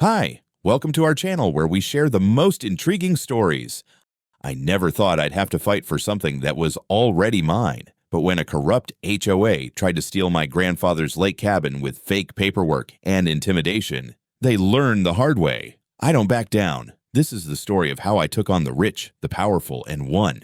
Hi, welcome to our channel where we share the most intriguing stories. I never thought I'd have to fight for something that was already mine, but when a corrupt HOA tried to steal my grandfather's lake cabin with fake paperwork and intimidation, they learned the hard way. I don't back down. This is the story of how I took on the rich, the powerful, and won.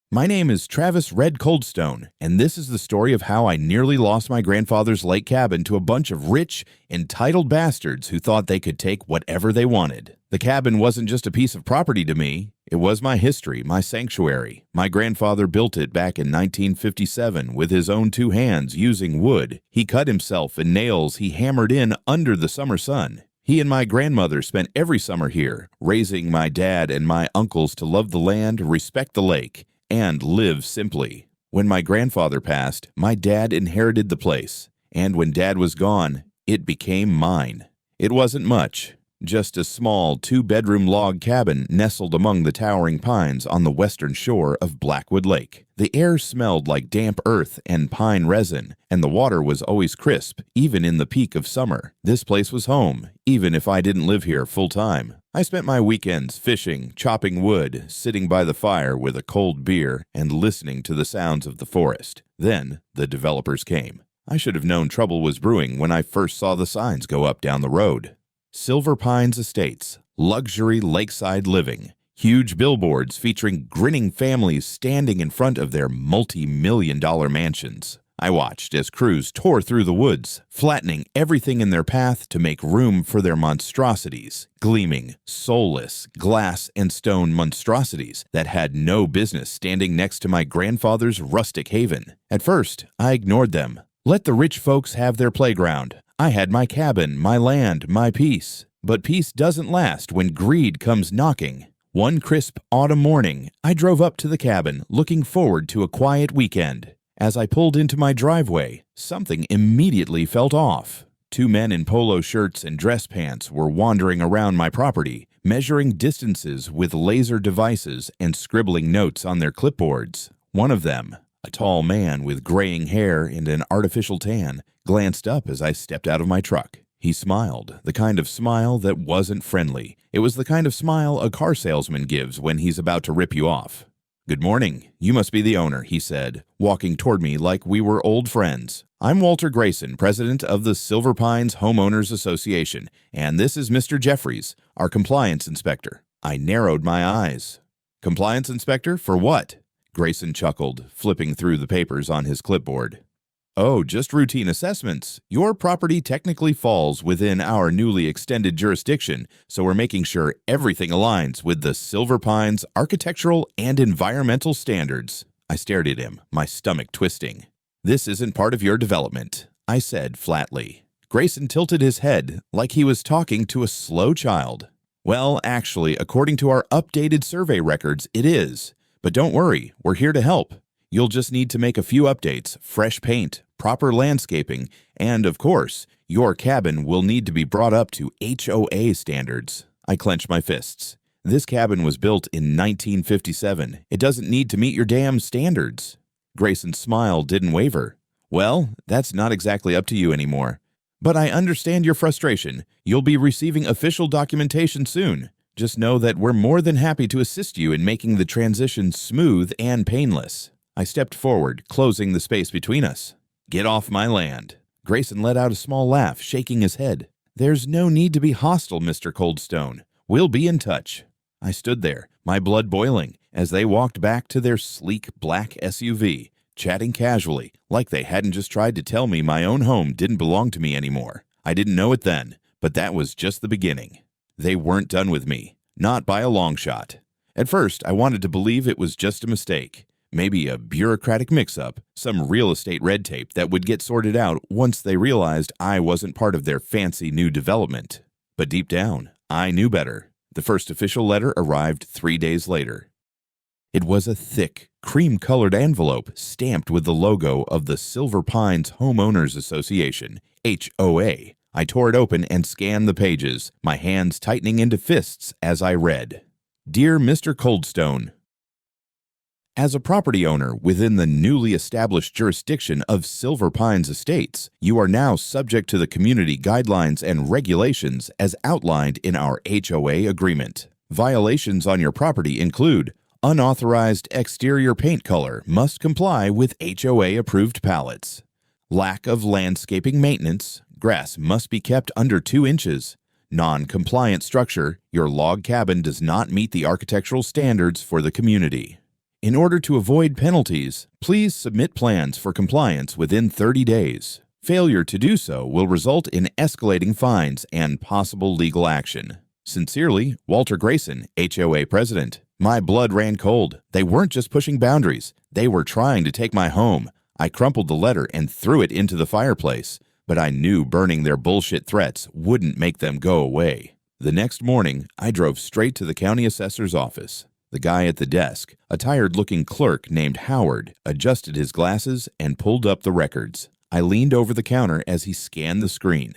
My name is Travis Red Coldstone, and this is the story of how I nearly lost my grandfather's lake cabin to a bunch of rich, entitled bastards who thought they could take whatever they wanted. The cabin wasn't just a piece of property to me. It was my history, my sanctuary. My grandfather built it back in 1957 with his own two hands using wood. He cut himself in nails he hammered in under the summer sun. He and my grandmother spent every summer here, raising my dad and my uncles to love the land, respect the lake, and live simply. When my grandfather passed, my dad inherited the place, and when Dad was gone, it became mine. It wasn't much, just a small two-bedroom log cabin nestled among the towering pines on the western shore of Blackwood Lake. The air smelled like damp earth and pine resin, and the water was always crisp, even in the peak of summer. This place was home, even if I didn't live here full-time. I spent my weekends fishing, chopping wood, sitting by the fire with a cold beer, and listening to the sounds of the forest. Then the developers came. I should have known trouble was brewing when I first saw the signs go up down the road. Silver Pines Estates, luxury lakeside living. Huge billboards featuring grinning families standing in front of their multi-million-dollar mansions. I watched as crews tore through the woods, flattening everything in their path to make room for their monstrosities, gleaming, soulless, glass and stone monstrosities that had no business standing next to my grandfather's rustic haven. At first, I ignored them. Let the rich folks have their playground. I had my cabin, my land, my peace. But peace doesn't last when greed comes knocking. One crisp autumn morning, I drove up to the cabin, looking forward to a quiet weekend. As I pulled into my driveway, something immediately felt off. Two men in polo shirts and dress pants were wandering around my property, measuring distances with laser devices and scribbling notes on their clipboards. One of them, a tall man with graying hair and an artificial tan, glanced up as I stepped out of my truck. He smiled, the kind of smile that wasn't friendly. It was the kind of smile a car salesman gives when he's about to rip you off. "Good morning. You must be the owner," he said, walking toward me like we were old friends. "I'm Walter Grayson, president of the Silver Pines Homeowners Association, and this is Mr. Jeffries, our compliance inspector." I narrowed my eyes. "Compliance inspector? For what?" Grayson chuckled, flipping through the papers on his clipboard. "Oh, just routine assessments. Your property technically falls within our newly extended jurisdiction, so we're making sure everything aligns with the Silver Pines architectural and environmental standards." I stared at him, my stomach twisting. "This isn't part of your development," I said flatly. Grayson tilted his head like he was talking to a slow child. "Well, actually, according to our updated survey records, it is. But don't worry, we're here to help. You'll just need to make a few updates, fresh paint, proper landscaping, and, of course, your cabin will need to be brought up to HOA standards." I clenched my fists. "This cabin was built in 1957. It doesn't need to meet your damn standards." Grayson's smile didn't waver. "Well, that's not exactly up to you anymore. But I understand your frustration. You'll be receiving official documentation soon. Just know that we're more than happy to assist you in making the transition smooth and painless." I stepped forward, closing the space between us. "Get off my land." Grayson let out a small laugh, shaking his head. "There's no need to be hostile, Mr. Coldstone. We'll be in touch." I stood there, my blood boiling, as they walked back to their sleek black SUV, chatting casually, like they hadn't just tried to tell me my own home didn't belong to me anymore. I didn't know it then, but that was just the beginning. They weren't done with me, not by a long shot. At first, I wanted to believe it was just a mistake. Maybe a bureaucratic mix-up, some real estate red tape that would get sorted out once they realized I wasn't part of their fancy new development. But deep down, I knew better. The first official letter arrived 3 days later. It was a thick, cream-colored envelope stamped with the logo of the Silver Pines Homeowners Association, HOA. I tore it open and scanned the pages, my hands tightening into fists as I read. "Dear Mr. Coldstone, As a property owner within the newly established jurisdiction of Silver Pines Estates, you are now subject to the community guidelines and regulations as outlined in our HOA agreement. Violations on your property include unauthorized exterior paint color must comply with HOA-approved pallets. Lack of landscaping maintenance, grass must be kept under 2 inches. Non-compliant structure, your log cabin does not meet the architectural standards for the community. In order to avoid penalties, please submit plans for compliance within 30 days. Failure to do so will result in escalating fines and possible legal action. Sincerely, Walter Grayson, HOA President. My blood ran cold. They weren't just pushing boundaries. They were trying to take my home. I crumpled the letter and threw it into the fireplace, but I knew burning their bullshit threats wouldn't make them go away. The next morning, I drove straight to the county assessor's office. The guy at the desk, a tired-looking clerk named Howard, adjusted his glasses and pulled up the records. I leaned over the counter as he scanned the screen.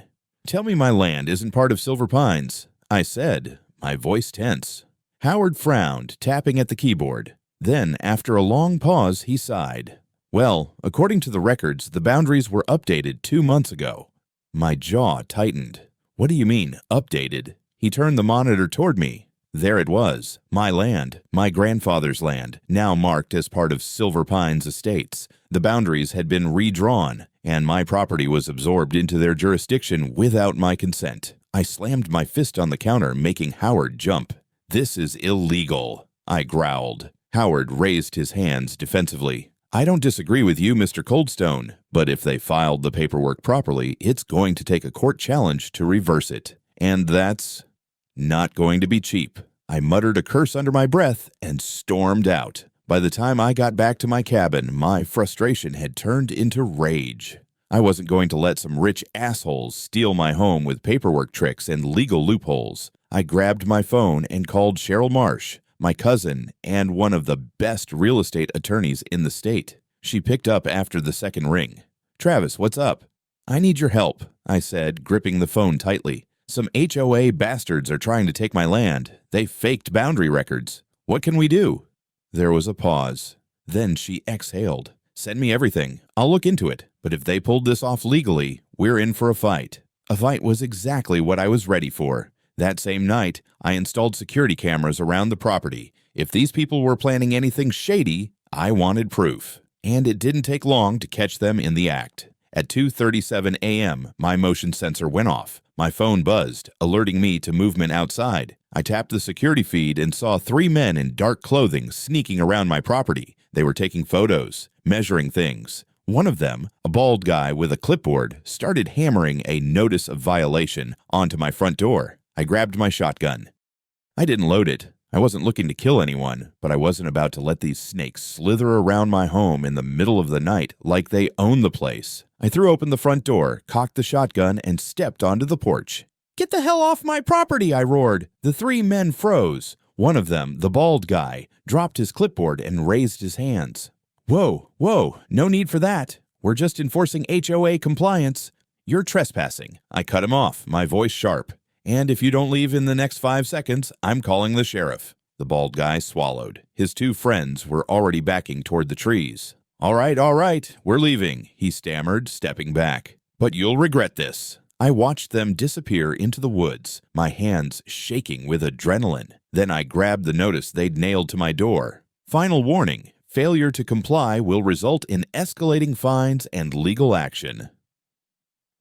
"Tell me my land isn't part of Silver Pines," I said, my voice tense. Howard frowned, tapping at the keyboard. Then, after a long pause, he sighed. "Well, according to the records, the boundaries were updated 2 months ago." My jaw tightened. "What do you mean, updated?" He turned the monitor toward me. There it was, my land, my grandfather's land, now marked as part of Silver Pines Estates. The boundaries had been redrawn, and my property was absorbed into their jurisdiction without my consent. I slammed my fist on the counter, making Howard jump. "This is illegal," I growled. Howard raised his hands defensively. "I don't disagree with you, Mr. Coldstone, but if they filed the paperwork properly, it's going to take a court challenge to reverse it. And that's not going to be cheap." I muttered a curse under my breath and stormed out. By the time I got back to my cabin, my frustration had turned into rage. I wasn't going to let some rich assholes steal my home with paperwork tricks and legal loopholes. I grabbed my phone and called Cheryl Marsh, my cousin and one of the best real estate attorneys in the state. She picked up after the second ring. "Travis, what's up?" "I need your help," I said, gripping the phone tightly. "Some HOA bastards are trying to take my land. They faked boundary records. What can we do?" There was a pause. Then she exhaled. "Send me everything. I'll look into it. But if they pulled this off legally, we're in for a fight." A fight was exactly what I was ready for. That same night, I installed security cameras around the property. If these people were planning anything shady, I wanted proof. And it didn't take long to catch them in the act. At 2:37 a.m., my motion sensor went off. My phone buzzed, alerting me to movement outside. I tapped the security feed and saw 3 men in dark clothing sneaking around my property. They were taking photos, measuring things. One of them, a bald guy with a clipboard, started hammering a notice of violation onto my front door. I grabbed my shotgun. I didn't load it. I wasn't looking to kill anyone, but I wasn't about to let these snakes slither around my home in the middle of the night like they own the place. I threw open the front door, cocked the shotgun, and stepped onto the porch. "Get the hell off my property!" I roared. The 3 men froze. One of them, the bald guy, dropped his clipboard and raised his hands. Whoa, no need for that. We're just enforcing HOA compliance." "You're trespassing." I cut him off, my voice sharp. "And if you don't leave in the next 5 seconds, I'm calling the sheriff." The bald guy swallowed. His 2 friends were already backing toward the trees. All right, we're leaving," he stammered, stepping back. "But you'll regret this." I watched them disappear into the woods, my hands shaking with adrenaline. Then I grabbed the notice they'd nailed to my door. Final warning, failure to comply will result in escalating fines and legal action.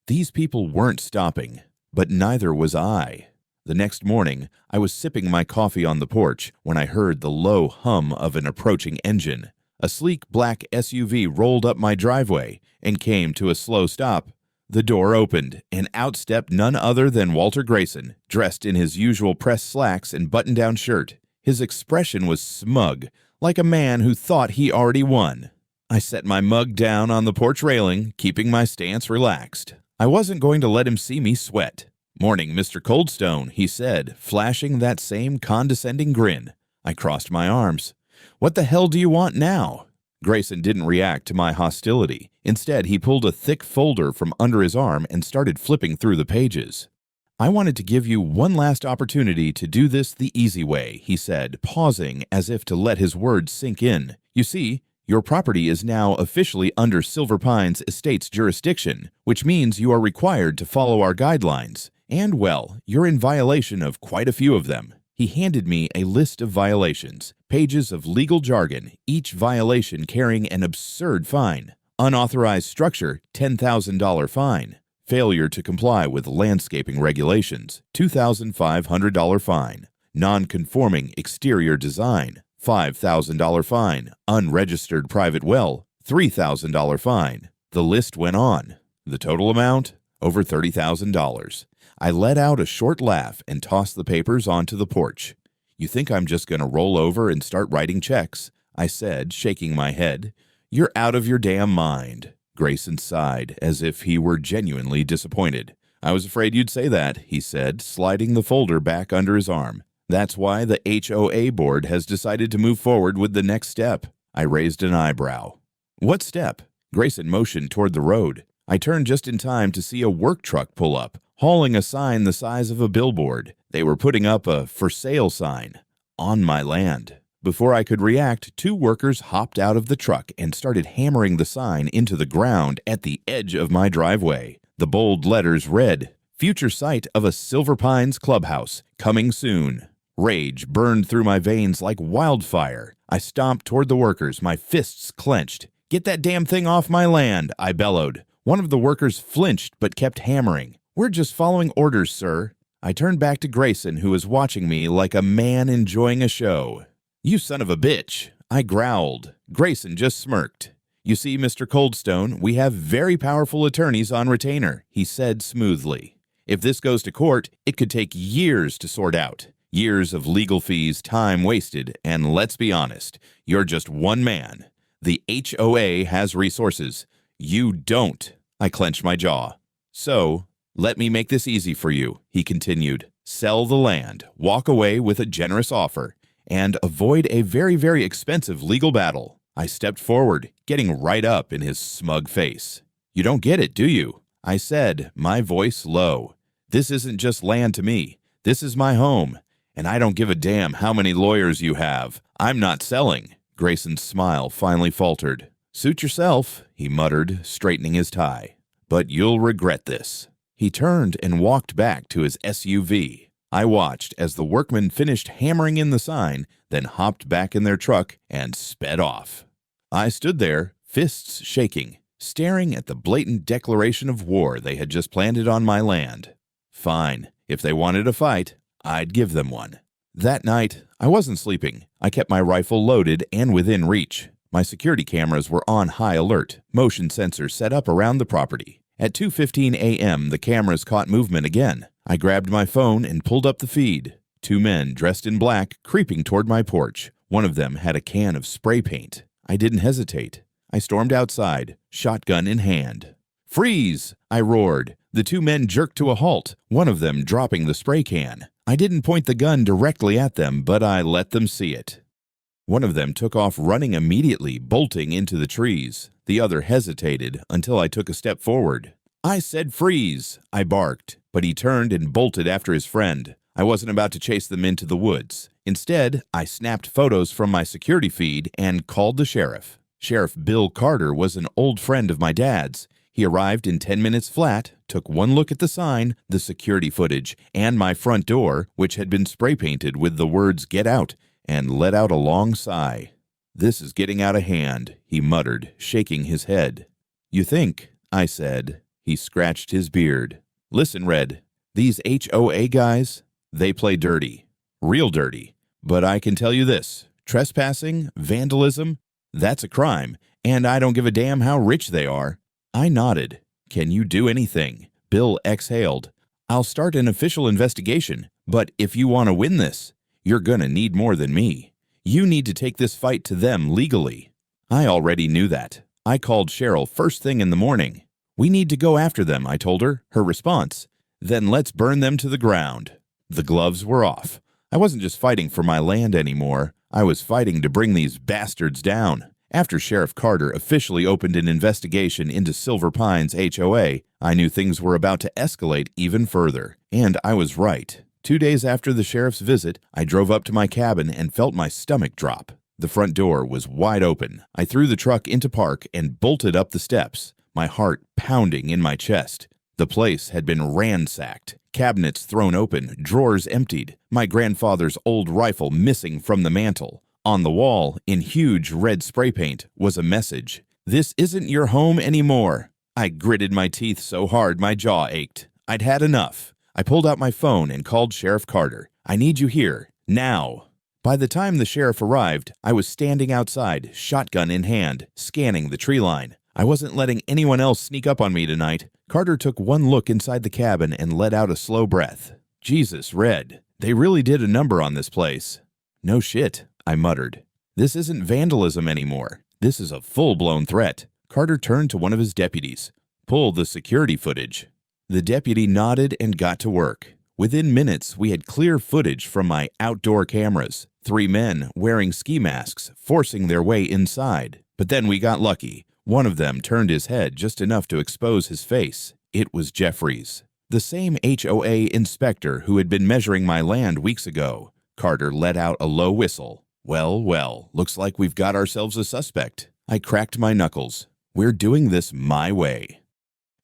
These people weren't stopping, but neither was I. The next morning, I was sipping my coffee on the porch when I heard the low hum of an approaching engine. A sleek black SUV rolled up my driveway and came to a slow stop. The door opened, and out stepped none other than Walter Grayson, dressed in his usual pressed slacks and button-down shirt. His expression was smug, like a man who thought he already won. I set my mug down on the porch railing, keeping my stance relaxed. I wasn't going to let him see me sweat. "Morning, Mr. Coldstone," he said, flashing that same condescending grin. I crossed my arms. "What the hell do you want now?" Grayson didn't react to my hostility. Instead, he pulled a thick folder from under his arm and started flipping through the pages. "I wanted to give you one last opportunity to do this the easy way," he said, pausing as if to let his words sink in. You see, your property is now officially under Silver Pines Estate's jurisdiction, which means you are required to follow our guidelines. And, well, you're in violation of quite a few of them. He handed me a list of violations, pages of legal jargon, each violation carrying an absurd fine. Unauthorized structure, $10,000 fine. Failure to comply with landscaping regulations, $2,500 fine. Non-conforming exterior design, $5,000 fine. Unregistered private well, $3,000 fine. The list went on. The total amount? Over $30,000. I let out a short laugh and tossed the papers onto the porch. You think I'm just going to roll over and start writing checks? I said, shaking my head. You're out of your damn mind. Grayson sighed, as if he were genuinely disappointed. I was afraid you'd say that, he said, sliding the folder back under his arm. That's why the HOA board has decided to move forward with the next step. I raised an eyebrow. What step? Grayson motioned toward the road. I turned just in time to see a work truck pull up, hauling a sign the size of a billboard. They were putting up a for sale sign on my land. Before I could react, two workers hopped out of the truck and started hammering the sign into the ground at the edge of my driveway. The bold letters read, "Future site of a Silver Pines clubhouse, coming soon." Rage burned through my veins like wildfire. I stomped toward the workers, my fists clenched. "Get that damn thing off my land," I bellowed. One of the workers flinched but kept hammering. "We're just following orders, sir." I turned back to Grayson, who was watching me like a man enjoying a show. "You son of a bitch," I growled. Grayson just smirked. "You see, Mr. Coldstone, we have very powerful attorneys on retainer," he said smoothly. "If this goes to court, it could take years to sort out. Years of legal fees, time wasted, and let's be honest, you're just one man. The HOA has resources. You don't." I clenched my jaw. "So, let me make this easy for you," he continued. "Sell the land, walk away with a generous offer, and avoid a very, very expensive legal battle." I stepped forward, getting right up in his smug face. "You don't get it, do you?" I said, my voice low. "This isn't just land to me. This is my home, and I don't give a damn how many lawyers you have. I'm not selling." Grayson's smile finally faltered. "Suit yourself," he muttered, straightening his tie. "But you'll regret this." He turned and walked back to his SUV. I watched as the workmen finished hammering in the sign, then hopped back in their truck and sped off. I stood there, fists shaking, staring at the blatant declaration of war they had just planted on my land. Fine, if they wanted a fight, I'd give them one. That night, I wasn't sleeping. I kept my rifle loaded and within reach. My security cameras were on high alert, motion sensors set up around the property. At 2:15 a.m., the cameras caught movement again. I grabbed my phone and pulled up the feed. Two men dressed in black creeping toward my porch. One of them had a can of spray paint. I didn't hesitate. I stormed outside, shotgun in hand. "Freeze!" I roared. The two men jerked to a halt, one of them dropping the spray can. I didn't point the gun directly at them, but I let them see it. One of them took off running immediately, bolting into the trees. The other hesitated until I took a step forward. "I said freeze!" I barked, but he turned and bolted after his friend. I wasn't about to chase them into the woods. Instead, I snapped photos from my security feed and called the sheriff. Sheriff Bill Carter was an old friend of my dad's. He arrived in 10 minutes flat, took one look at the sign, the security footage, and my front door, which had been spray painted with the words "Get Out," and let out a long sigh. "This is getting out of hand," he muttered, shaking his head. "You think?" I said. He scratched his beard. "Listen, Red, these HOA guys, they play dirty. Real dirty. But I can tell you this, trespassing, vandalism, that's a crime, and I don't give a damn how rich they are." I nodded. "Can you do anything?" Bill exhaled. "I'll start an official investigation, but if you want to win this, you're gonna need more than me. You need to take this fight to them legally." I already knew that. I called Cheryl first thing in the morning. "We need to go after them," I told her. Her response, "Then let's burn them to the ground." The gloves were off. I wasn't just fighting for my land anymore. I was fighting to bring these bastards down. After Sheriff Carter officially opened an investigation into Silver Pines HOA, I knew things were about to escalate even further. And I was right. 2 days after the sheriff's visit, I drove up to my cabin and felt my stomach drop. The front door was wide open. I threw the truck into park and bolted up the steps, my heart pounding in my chest. The place had been ransacked, cabinets thrown open, drawers emptied, my grandfather's old rifle missing from the mantel. On the wall, in huge red spray paint, was a message. "This isn't your home anymore." I gritted my teeth so hard my jaw ached. I'd had enough. I pulled out my phone and called Sheriff Carter. "I need you here, now." By the time the sheriff arrived, I was standing outside, shotgun in hand, scanning the tree line. I wasn't letting anyone else sneak up on me tonight. Carter took one look inside the cabin and let out a slow breath. Jesus, Red, they really did a number on this place. "No shit," I muttered. "This isn't vandalism anymore. This is a full-blown threat." Carter turned to one of his deputies. "Pull the security footage." The deputy nodded and got to work. Within minutes, we had clear footage from my outdoor cameras. 3 men wearing ski masks, forcing their way inside. But then we got lucky. One of them turned his head just enough to expose his face. It was Jeffries, the same HOA inspector who had been measuring my land weeks ago. Carter let out a low whistle. Well, well, looks like we've got ourselves a suspect. I cracked my knuckles. We're doing this my way.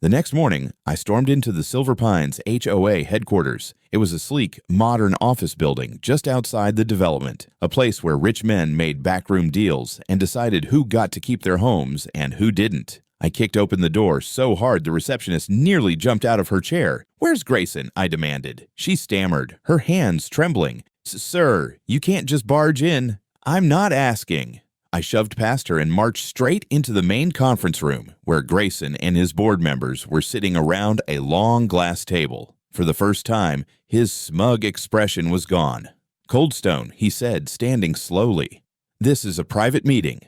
The next morning, I stormed into the Silver Pines HOA headquarters. It was a sleek, modern office building just outside the development, a place where rich men made backroom deals and decided who got to keep their homes and who didn't. I kicked open the door so hard the receptionist nearly jumped out of her chair. "Where's Grayson?" I demanded. She stammered, her hands trembling. "Sir, you can't just barge in." "I'm not asking." I shoved past her and marched straight into the main conference room, where Grayson and his board members were sitting around a long glass table. For the first time, his smug expression was gone. "Coldstone," he said, standing slowly. "This is a private meeting."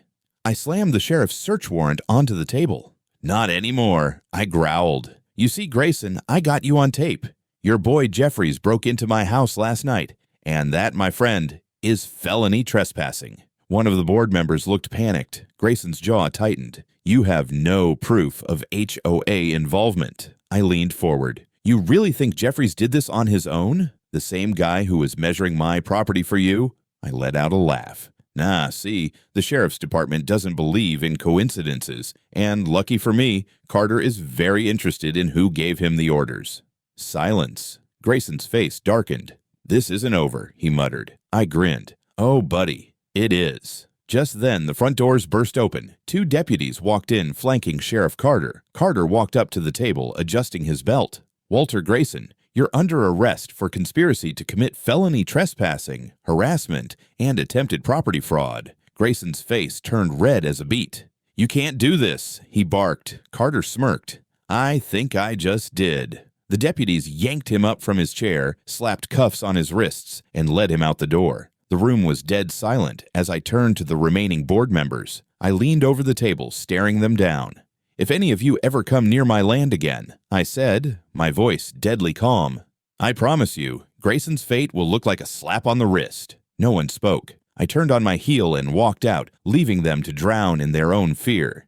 I slammed the sheriff's search warrant onto the table. "Not anymore," I growled. "You see, Grayson, I got you on tape. Your boy Jeffries broke into my house last night, and that, my friend, is felony trespassing." One of the board members looked panicked. Grayson's jaw tightened. "You have no proof of HOA involvement." I leaned forward. "You really think Jeffries did this on his own? The same guy who was measuring my property for you?" I let out a laugh. "Nah, see, the sheriff's department doesn't believe in coincidences, and lucky for me, Carter is very interested in who gave him the orders." Silence. Grayson's face darkened. "This isn't over," he muttered. I grinned. "Oh, buddy. It is." Just then, the front doors burst open. 2 deputies walked in, flanking Sheriff Carter. Carter walked up to the table, adjusting his belt. "Walter Grayson, you're under arrest for conspiracy to commit felony trespassing, harassment, and attempted property fraud." Grayson's face turned red as a beet. "You can't do this," he barked. Carter smirked. "I think I just did." The deputies yanked him up from his chair, slapped cuffs on his wrists, and led him out the door. The room was dead silent as I turned to the remaining board members. I leaned over the table, staring them down. "If any of you ever come near my land again," I said, my voice deadly calm, "I promise you, Grayson's fate will look like a slap on the wrist." No one spoke. I turned on my heel and walked out, leaving them to drown in their own fear.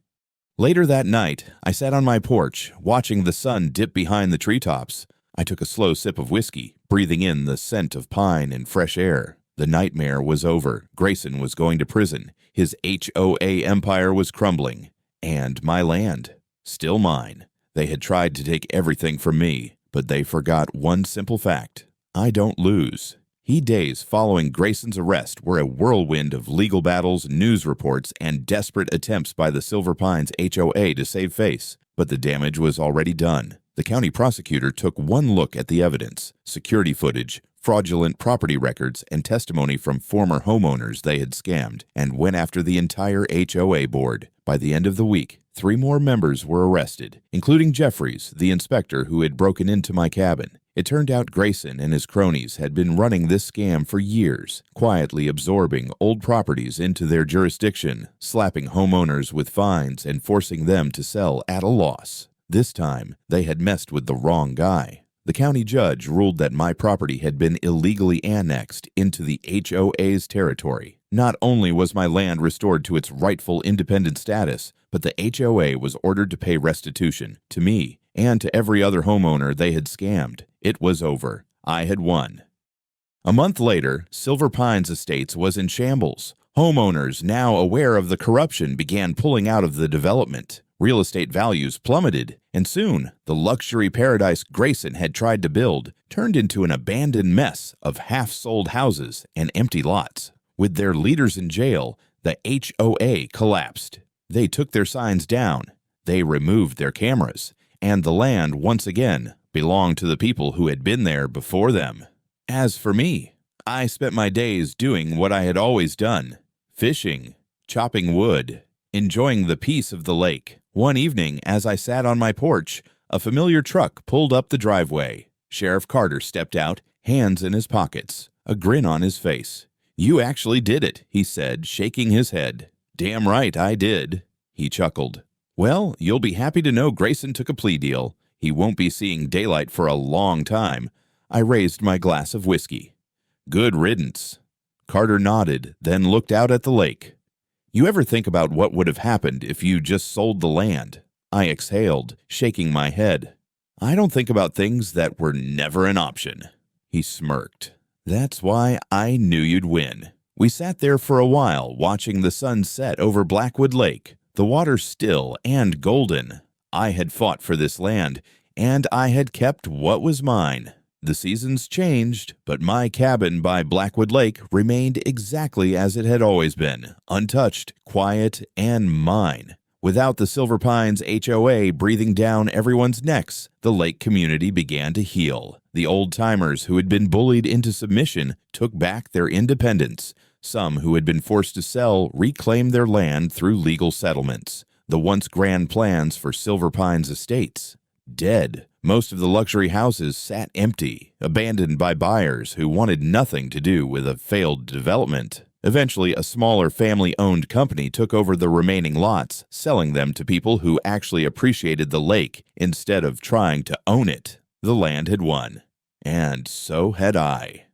Later that night, I sat on my porch, watching the sun dip behind the treetops. I took a slow sip of whiskey, breathing in the scent of pine and fresh air. The nightmare was over. Grayson was going to prison. His HOA empire was crumbling. And my land, still mine. They had tried to take everything from me, but they forgot one simple fact. I don't lose. Days following Grayson's arrest were a whirlwind of legal battles, news reports, and desperate attempts by the Silver Pines HOA to save face. But the damage was already done. The county prosecutor took one look at the evidence, security footage, fraudulent property records, and testimony from former homeowners they had scammed, and went after the entire HOA board. By the end of the week, 3 more members were arrested, including Jeffries, the inspector who had broken into my cabin. It turned out Grayson and his cronies had been running this scam for years, quietly absorbing old properties into their jurisdiction, slapping homeowners with fines and forcing them to sell at a loss. This time, they had messed with the wrong guy. The county judge ruled that my property had been illegally annexed into the HOA's territory. Not only was my land restored to its rightful independent status, but the HOA was ordered to pay restitution to me and to every other homeowner they had scammed. It was over. I had won. A month later, Silver Pines Estates was in shambles. Homeowners, now aware of the corruption, began pulling out of the development. Real estate values plummeted, and soon the luxury paradise Grayson had tried to build turned into an abandoned mess of half-sold houses and empty lots. With their leaders in jail, the HOA collapsed. They took their signs down, they removed their cameras, and the land once again belonged to the people who had been there before them. As for me, I spent my days doing what I had always done: fishing, chopping wood, enjoying the peace of the lake. One evening, as I sat on my porch, a familiar truck pulled up the driveway. Sheriff Carter stepped out, hands in his pockets, a grin on his face. "You actually did it," he said, shaking his head. "Damn right I did," he chuckled. "Well, you'll be happy to know Grayson took a plea deal. He won't be seeing daylight for a long time." I raised my glass of whiskey. "Good riddance." Carter nodded, then looked out at the lake. "You ever think about what would have happened if you just sold the land?" I exhaled, shaking my head. "I don't think about things that were never an option." He smirked. "That's why I knew you'd win." We sat there for a while, watching the sun set over Blackwood Lake, the water still and golden. I had fought for this land, and I had kept what was mine. The seasons changed, but my cabin by Blackwood Lake remained exactly as it had always been, untouched, quiet, and mine. Without the Silver Pines HOA breathing down everyone's necks, the lake community began to heal. The old-timers who had been bullied into submission took back their independence. Some who had been forced to sell reclaimed their land through legal settlements. The once grand plans for Silver Pines estates, dead. Most of the luxury houses sat empty, abandoned by buyers who wanted nothing to do with a failed development. Eventually, a smaller family-owned company took over the remaining lots, selling them to people who actually appreciated the lake instead of trying to own it. The land had won. And so had I.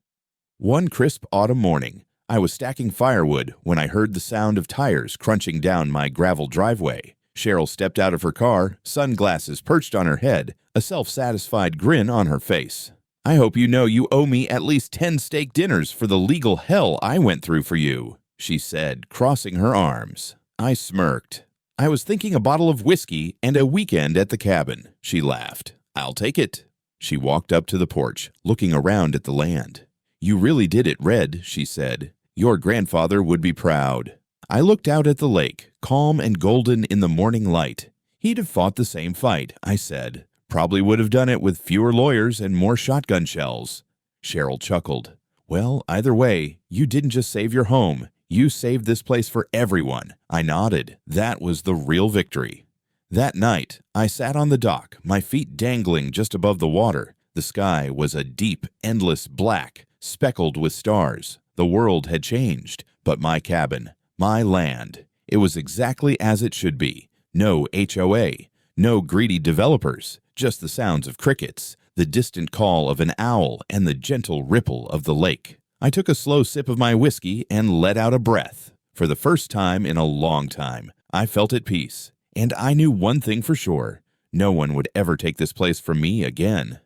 One crisp autumn morning, I was stacking firewood when I heard the sound of tires crunching down my gravel driveway. Cheryl stepped out of her car, sunglasses perched on her head, a self-satisfied grin on her face. "I hope you know you owe me at least 10 steak dinners for the legal hell I went through for you," she said, crossing her arms. I smirked. "I was thinking a bottle of whiskey and a weekend at the cabin," she laughed. "I'll take it." She walked up to the porch, looking around at the land. "You really did it, Red," she said. "Your grandfather would be proud." I looked out at the lake, calm and golden in the morning light. "He'd have fought the same fight," I said. "Probably would have done it with fewer lawyers and more shotgun shells." Cheryl chuckled. "Well, either way, you didn't just save your home. You saved this place for everyone." I nodded. That was the real victory. That night, I sat on the dock, my feet dangling just above the water. The sky was a deep, endless black, speckled with stars. The world had changed, but my cabin, my land, it was exactly as it should be. No HOA, no greedy developers, just the sounds of crickets, the distant call of an owl, and the gentle ripple of the lake. I took a slow sip of my whiskey and let out a breath. For the first time in a long time, I felt at peace. And I knew one thing for sure: no one would ever take this place from me again.